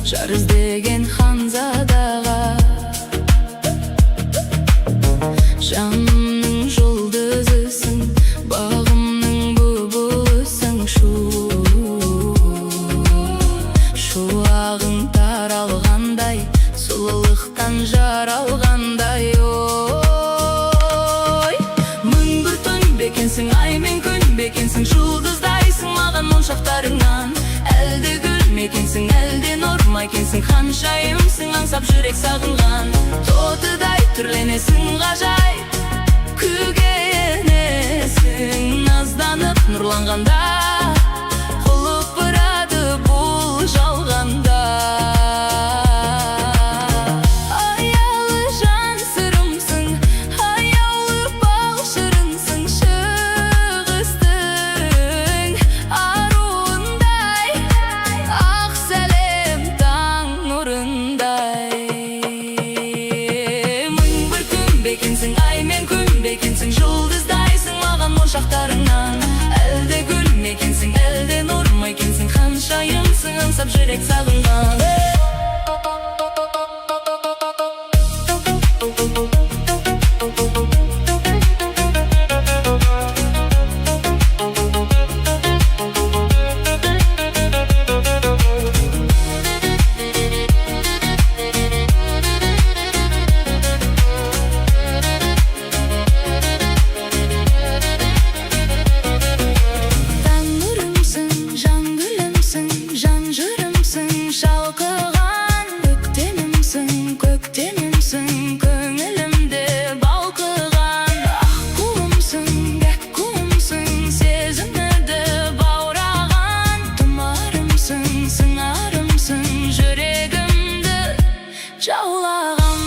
жар іздеген ханзадаға. Жанымның жұлдызысың, бағымның бұлбұлысың, шуағың таралғандай, сұлулықтан жаралғандай. Ой, мың бір түн бекенсің, ай мен күн бекенсің, жұлдыздайсың маған моншақтарыңнан. Әлде гүл мекенсің, әлде нұр мекенсің, ханшайымсың аңсап жүрек сағынған. Тотыдай түрленесің ғажайып, күйге енесің назданып нұрланғанда, құлпырады бұл жалғанда. Аялы жан сырымсың, аяулы бал шырынсың, шығыстың аруындай, ақ сәлем таң нұрындай. Мың бір күн бекенсің, ай мен күн бекенсің, жұлдыздайсың маған моншақтарыңнан. Әлде гүл мекенсің, әлде нұр мекенсің, ханшайымсың аңсап жүрек сағынған. Шалқыған көктемімсің, көңілімде балқыған. Ақ қуымсың, бәк қуымсың, сезімді баураған. Тұмарымсың, сыңарымсың, жүрегімді жаулаған.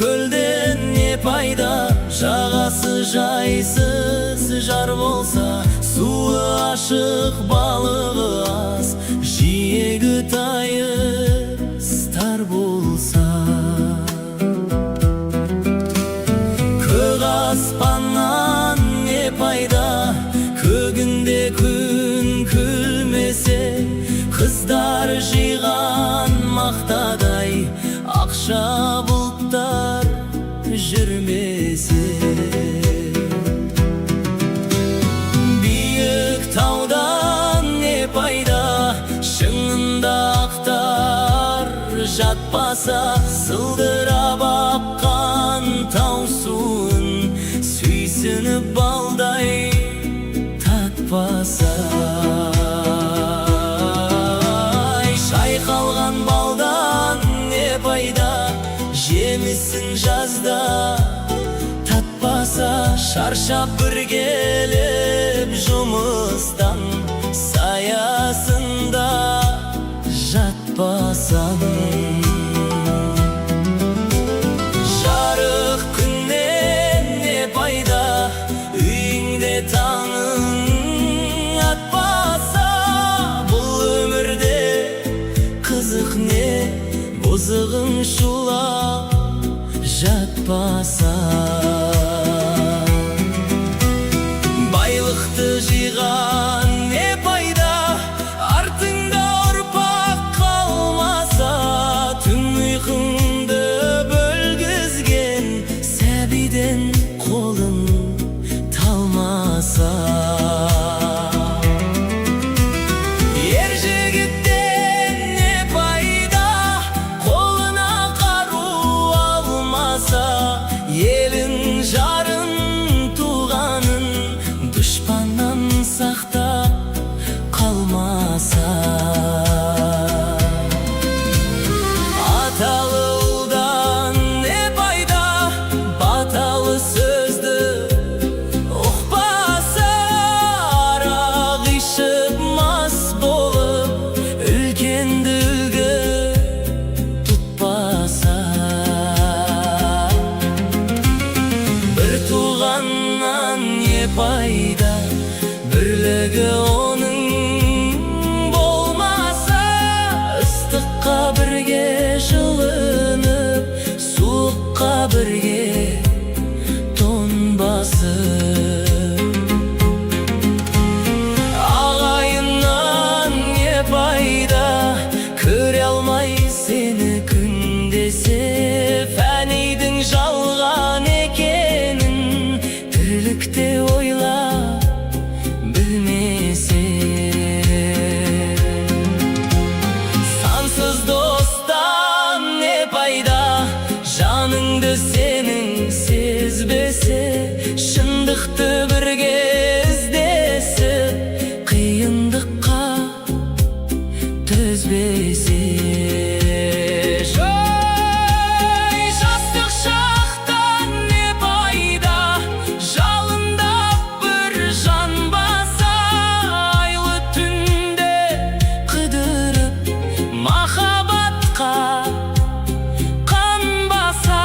Көлден не пайда, жағасы жайсыз жар болса, суы ашық, балығы аз, жиегі тайыз тар болса. Көк аспаннан не пайда, көгінде күн күлмесе, қыздар жиған мақтадай, ақша бұлттар жүрмесе. Биік таудан не пайда, шыңында ақтар жатпаса, сылдырап аққан тау суын сүйсініп балдай татпаса. Шайқалған балдан не пайда, жемісін жазда татпаса. Шаршап бір келіп жұмыстан, саясында жатпасан. Жарық күннен не пайда, үйіңде таңың атпаса. Бұл өмірде қызық не, бұзығың шулап жатпаса. Байлықты жиған не пайда, артыңда ұрпақ қалмаса. Түн ұйқыңды бөлгізген сәбиден қолың талмаса. Ер жігіттен не пайда, қолына қару алмаса. Елін жарын туғанын дұшпаннан сақтап қалмаса. Аталы ұлдан не пайда, жүрегі оның болмаса, ыстыққа бірге жылынып, суыққа бірге тоңбасып. Ағайыннан не пайда, көре алмай сені күндесе, фәнидің жалған екенін тірлікте ойлап білмесе. Сансыз достан не пайда, жаныңды сенің сезбесе, шындықты бірге іздесіп, қиындыққа төзбесе. Жастық шақтан не пайда, жалындап бір жанбаса, айлы түнде қыдырып махаббатқа қанбаса.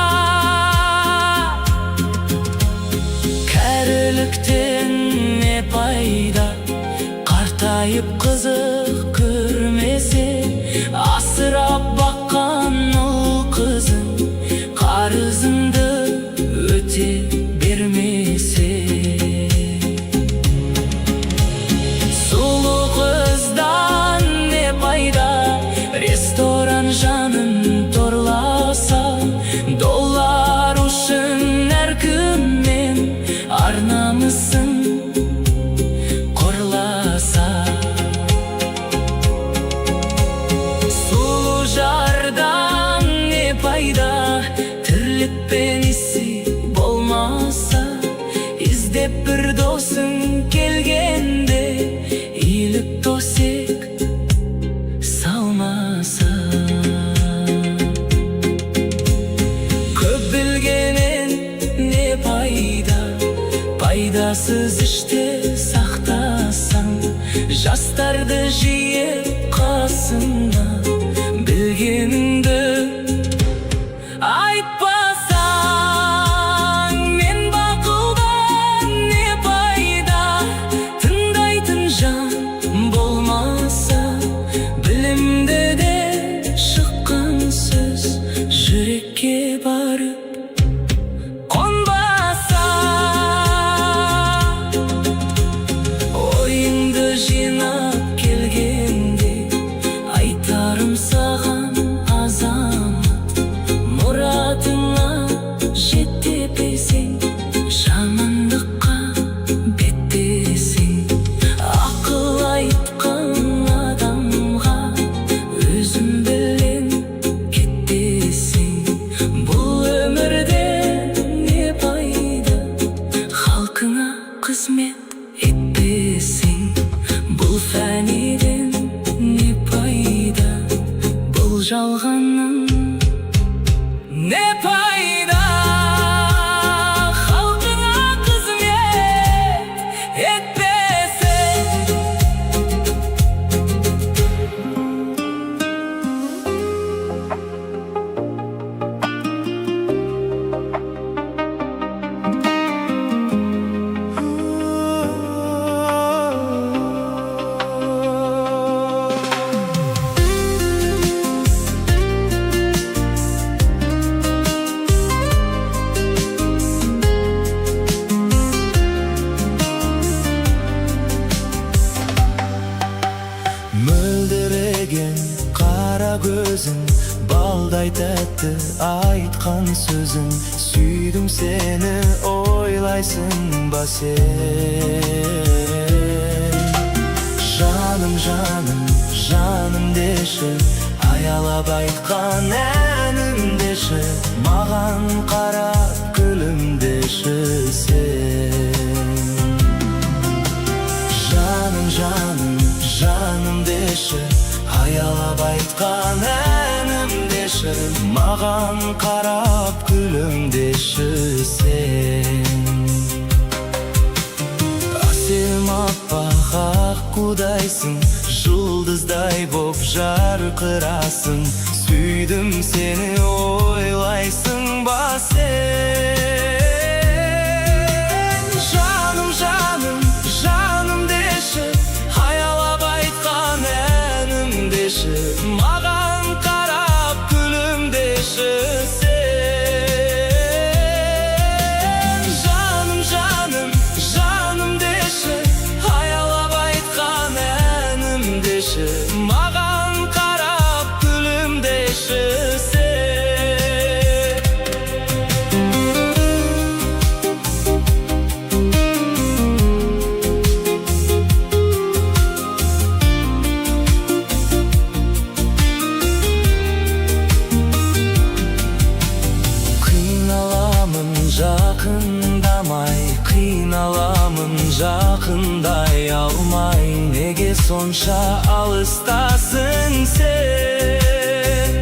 Кәріліктен не пайда, қартайып қызық көрмесе, асырап баққан ұл қызың қарызыңды өте бермесе. Сұлу қыздан не пайда, ресторан жанын торласа, доллар үшін әркіммен ар-намысын қорласа. Сұлу жардан не пайда, тірлікпен есі болмаса, іздеп бір досың келгенде иіліп төсек салмаса. Көп білгенен не пайда, пайдасыз іште сақтасаң, жастарды жиып қасыңа, білгеніңді айтпасаң. Мен бақылдан не пайда, тыңдайтын жан болмаса, білімді де шыққан сөз жүрекке барып қонбаса. Ойыңды жинап келгенде айтарым саған азамат, мұратыңа жеттепесең, жамандыққа беттесең, ақыл айтқан адамға өзің білен кетпесең. Бұл өмірде не пайда, халқыңа қызмет етпесең. Бұл фәниден не пайда, бұл жалғанның не пайда, халқыңа қызмет етпесең. Мөлдіреген қара көзің, балдай тәтті айтқан сөзің, сүйдім сені ойлайсың ба сен? Жаным, жаным, жаным деші, аялап айтқан әнім деші, маған қарап күлімдеші сен. Жаным, жаным, жаным деші, аялап айтқан әнім деші, маған қарап күлімдеші сен. Әсем аппақ аққудайсың, жұлдыздай боп жарқырасың, сүйдім сені ойлайсың ба сен? Жаным, жаным, жаным деші, жақындамай қиналамын, жақындай алмай, неге сонша алыстасың сен?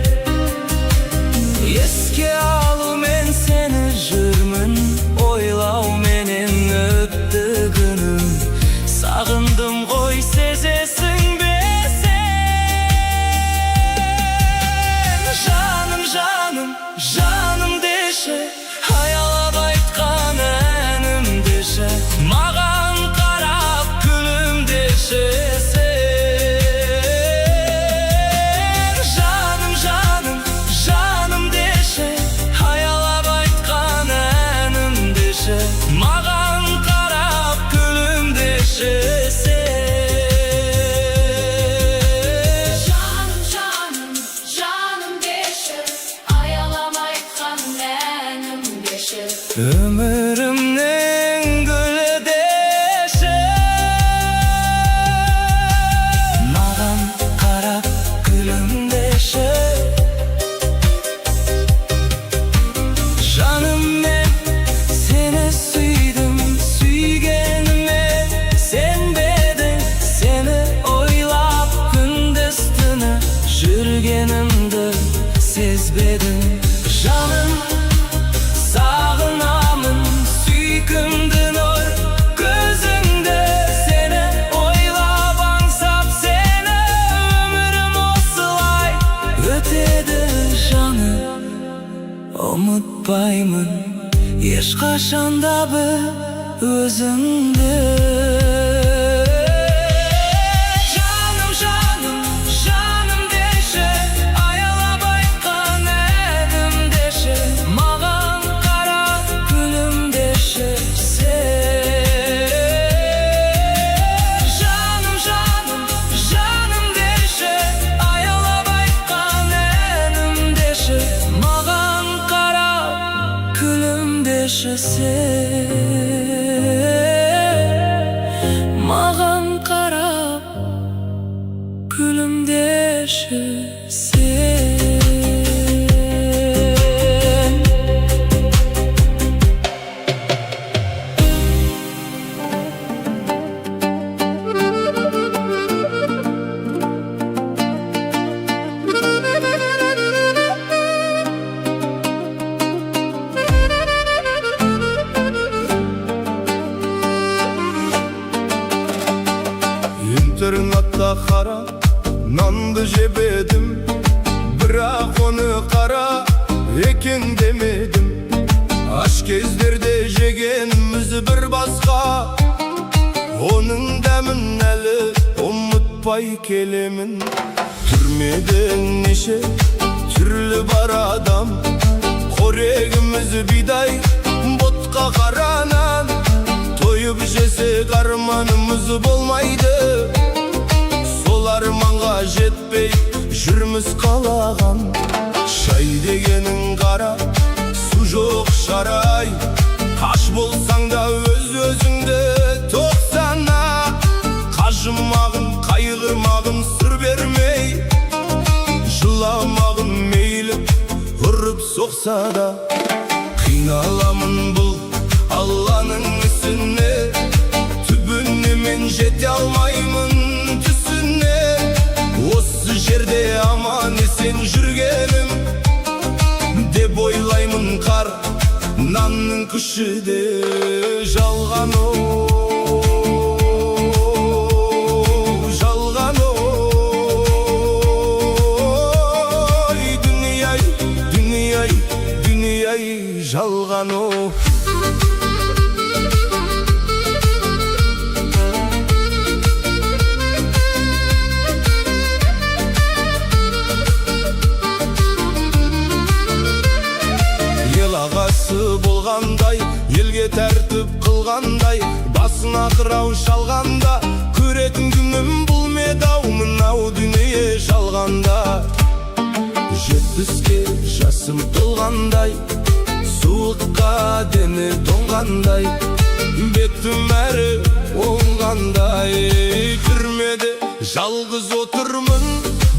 Еске алумен сені жүрмін, ойлауменен өтті күнім. Сағындым ғой, сезесің бе сен? Жаным, жаным, жаным деші, аялап айтқан әнім деші, маған қарап күлімдеші сен. Жаным, жаным, жаным деші, аялап айтқан әнім деші, маған қарап күлімдеші сен. Өмірімнің гүлі деші, маған қарап күлімдеші. Жаным, мен сені сүйдім, сүйгеніме сенбедің. Сені ойлап күндіз-түні жүргенімді сезбедің. Жаным, сағынамын сүйкімді нұр көзіңді, сені ойлап аңсап сені, өмірім осылай өтеді жаным. Ұмытпаймын ешқашанда бір өзіңді. Жаным, жаным, жаным деші, аялап айтқан әнім деші, маған қарап күлімдеші сен. Жаным, жаным, жаным деші, аялап айтқан әнім деші, маған қарап күлімдеші сен. Маған қарап күлімдеші сен. Интернатта қара нанды жеп едім, бірақ оны қара екен демедім. Аш кездерде жегеніміз бір басқа, оның дәмін әлі ұмытпай келемін. Түрмеден неше түрлі бар адам, қорегіміз бидай, ботқа қара нан. Тойып жесек арманымыз болмайды, сол арманға жетпей жүрміз қалаған. Шай дегенің қара, су жоқ шарай, аш болсаң да өз-өзіңді тоқсана. Қажымағын, қайғырмағын сыр бермей, жыламағын мейлі ұрып соқса да. Қиналамын бұл Алланың ісіне, түбіне мен жете алмаймын түсіне. Осы жерде аман есен жүргенім деп ойлаймын, қар нанның күші де жалған оу, жалған ой. Дүние-ай, дүние-ай, дүние-ай, жалған оу. Ағасы болғандай, елге тәртіп қылғандай, басына қырау шалғанда, көретін күнім бұл медау, мынау дүние жалғанда. 70-ке жасым толғандай, суыққа дене тоңғандай, бетім әрі оңғандай. Түрмеде жалғыз отырмын,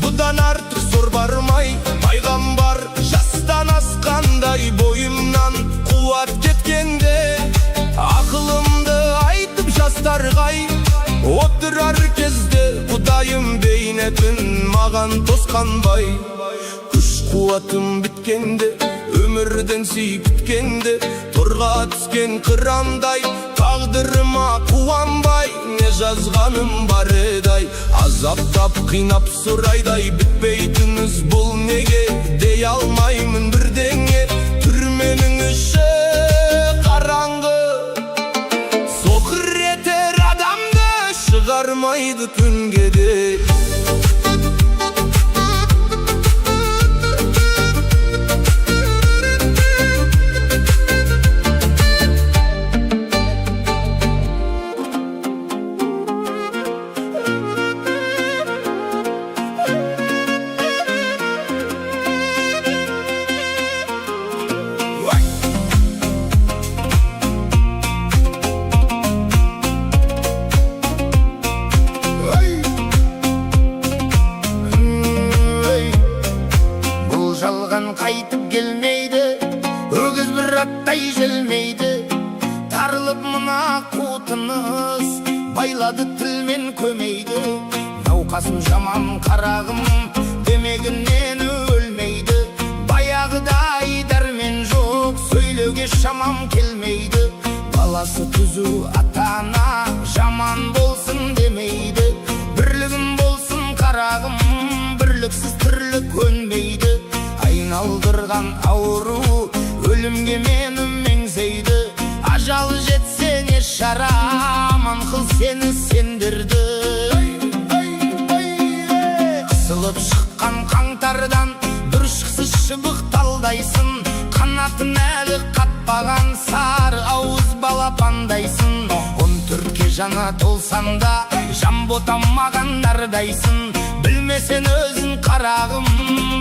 бұдан артық зор бармай, пайғамбар жастан асқандай, бойымнан қуат кеткенде Отырар кезде Құдайым бейнетін маған тосқанбай. Күш қуатым біткенде, өмірден сүй күткенде, торға түскен қырандай, тағдырыма қуанбай, не жазғаным бар еді-ай. Азаптап қинап сұрайдай, бітпейтініз бұл неге, дей алмаймын бірдеңе. Түрменің іші қараңғы, соқыр етер адамды, шығармайды күнге де. Қайтып келмейді, өгіз бір аттай желмейді. Тарылып мына қуытыныз, байлады тілмен көмейді. Науқасым жаман қарағым, демегінен өлмейді. Баяғыдай дәрмен жоқ, сөйлеуге шамам келмейді. Баласы түзу ата-ана, жаман болсын демейді. Бірлігім болсын қарағым, бірліксіз тірлік көнбейді. Айналдырған ауру өлімге мені меңзейді. Ажалы жетсе не шара, аман қыл сені сендірді. Қысылып шыққан қаңтардан бүршіксіз шыбық талдайсың. Қанатын әлі қатпаған сары ауыз балапандайсың. 14-ке жана толсан да жан ботамаған нардайсың. Білмесен өзін қарағым,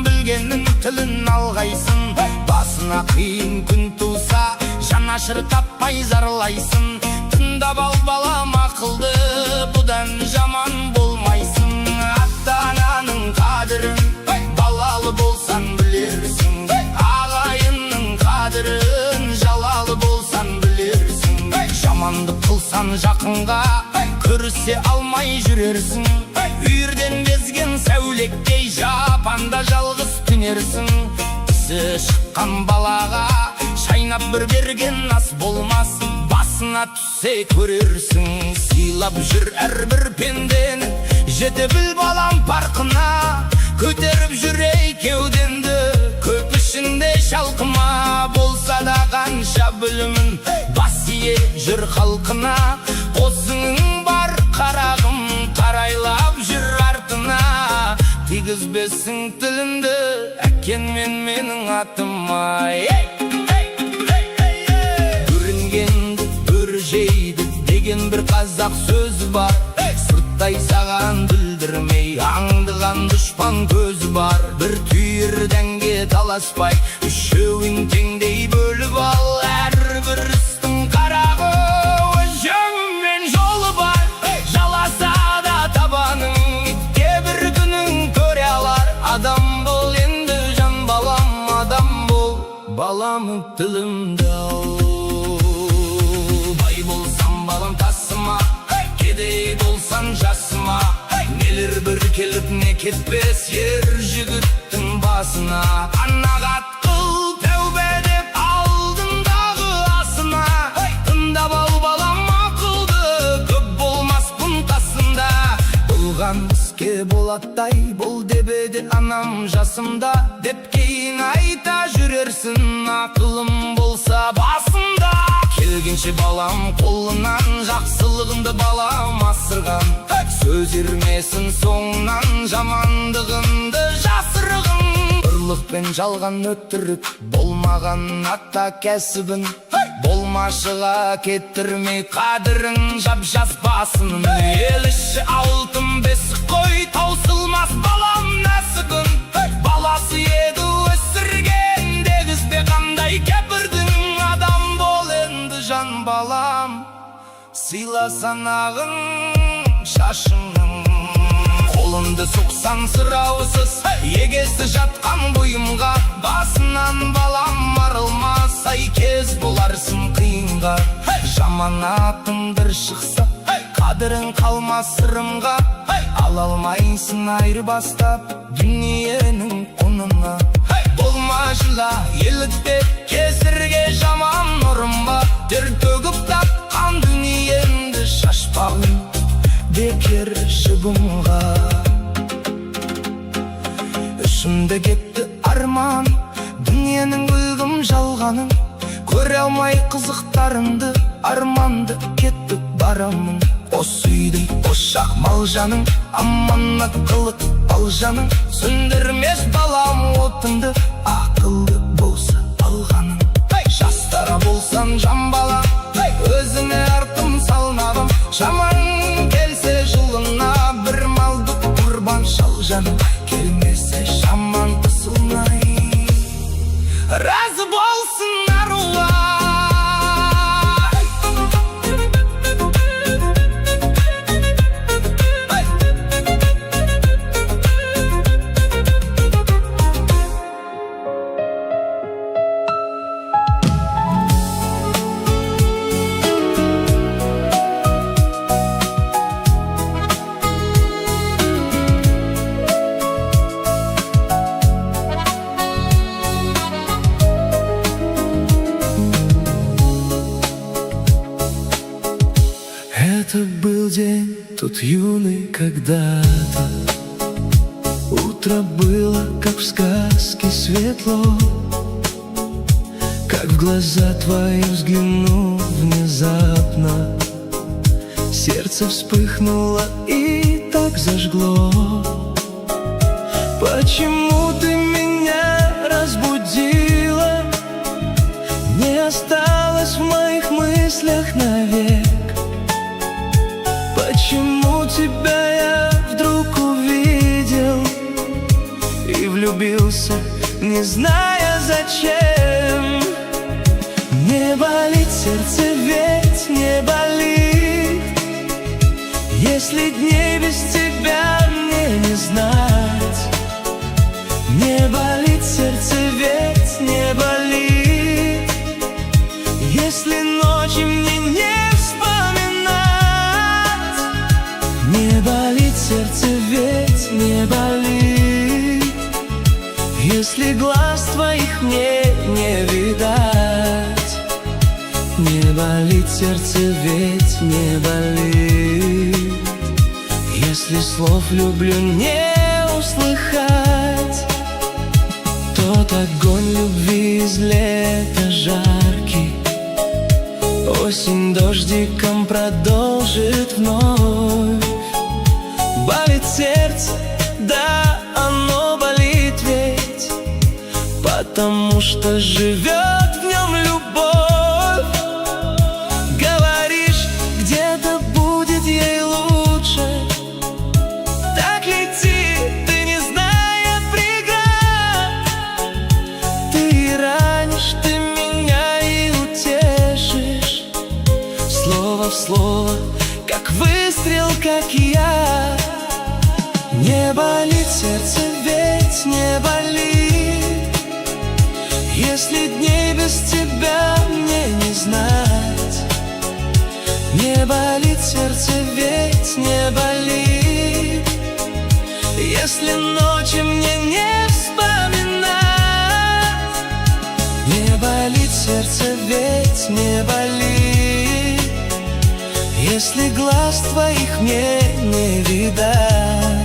білгеннің тілін алғайсың. Басына қиын күн туса, жанашыр таппай зарлайсың. Тыңдап ал балам ақылды, бұдан жаман болмайсың. Ата-ананың қадірін балалы болсан білерсің. Ағайынның қадірін жалалы болсан білерсің. Жамандық қылсан жақынға, көрісе алмай жүрерсің. Үйірден безген сәулектей жапанда жалғыз түнерсің. Тісі шыққан балаға шайнап бір берген ас болмас. Басына түссе көрерсің. Сыйлап жүр әрбір пендені, жете біл балам парқына. Көтеріп жүрей кеуденді, көп ішінде шалқыма. Болса да қанша білімін, бас ие жүр халқына. Қосыңың бар қарағым, қарайлап жүр артына. Тигізбесің тілімді, әкең мен менің атыма. Көрінгенді өр жейді деген бір қазақ сөз бар. Сырттай саған білдірмей, аңдыған дұшпан көз бар. Бір түйір дәнге таласпай, үшеуін теңдей бөліп ал. Әрбір істің қарағы өз жөңімен жолы бар. Жаласа да табаның, итке бір күнің көре алар. Адам бол енді жан балам, адам бол, баламын тілімді ал. Бай болсам балам тасыма, кедей болсан жасыма. Нелер бір келіп не кетпес ер жігіттің басына. Анағат қыл тәубе деп алдындағы асына. Тыңдап ал балам ақылды, көп болмаспын қасында. Болған іске болаттай, бұл дебеді анам жасымда. Деп кейін айта жүрерсін, ақылым болса басымда. Келгенше балам қолынан, жақсылығымды балам асырған. Сөз ермесін соңынан, жамандығымды жасырығын. Ұрлық пен жалған өтірік болмаған ата кәсібін. Болмашыға кетірмей қадірін, жап-жас басының. Ел іші алтын бесік қой, таусылмас балам нәсігін. Баласы еді өсірген, дегізбе қандай кәпірдің. Адам бол енді жан балам, сыйла санағын, шашыңның. Қолынды соқсан сұраусыз, егесі жатқан бұйымға. Басынан балам арылмас, ай кез боларсың қиынға. Жаман атың бір шықса, қадірің қалмас сырымға. Ала алмайсың айырбастап дүниенің құнына. Болма жыла еліктеп кесірге жаман ұрынба. Тер төгіп тапқан дүниеңді шашпағын бекер шыбынға. Ішімде кетті арман, дүниенің білдім жалғанын. Көре алмай қызықтарымды, арманды кеттік барамын. Осы үйдің ошақ мал жаның, аманат қылып ал жаның. Сөндірмес балам отынды, ақылды болса алғаның. Жастара болсан жан бала, өзіңе артым салнағым. Жаман келсе жылына бір малды құрбан шал жаным. Келмесе жаман қысылмай, разы болсын аруа. Это был день тот юный когда-то. Утро было, как в сказке, светло. Как в глаза твои взглянул внезапно, сердце вспыхнуло и так зажгло. Почему ты меня разбудила? Не осталось в моих мыслях навек. Почему тебя я вдруг увидел и влюбился, не зная зачем? Не болит сердце, ведь не болит, если дней без тебя мне не знать. Не болит сердце, ведь не болит, если ночи мне не Не болит сердце, ведь не болит, если глаз твоих мне не видать. Не болит сердце, ведь не болит, если слов люблю не услыхать. Тот огонь любви из лета жаркий осень дождиком продолжит вновь. Болит сердце, да, оно болит ведь, потому что живет в нем любовь. Говоришь, где-то будет ей лучше, так лети, ты не зная преград. Ты ранишь, ты меня и утешишь, слово в слово, как выстрел, как я. Не болит сердце, ведь не болит, если дней без тебя мне не знать. Не болит сердце, ведь не болит, если ночи мне не вспоминать. Не болит сердце, ведь не болит, если глаз твоих мне не видать.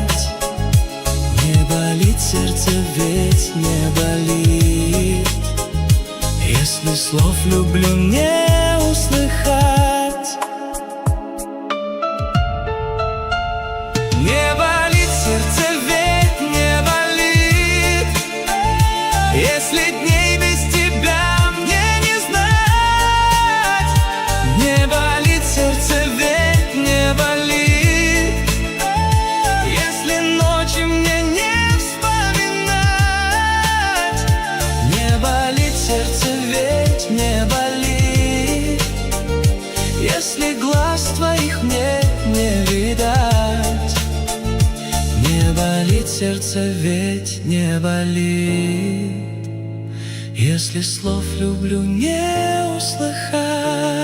Не болит сердце, ведь не болит, если слов люблю не услыхать. Не болит сердце, ведь не болит, если дней без тебя мне не знать. Не болит сердце, ведь не болит, если ночи мне не вспоминать. Не болит сердце, ведь не болит, если глаз твоих мне не видать. Не болит сердце, ведь не болит, если слов люблю не услыхать.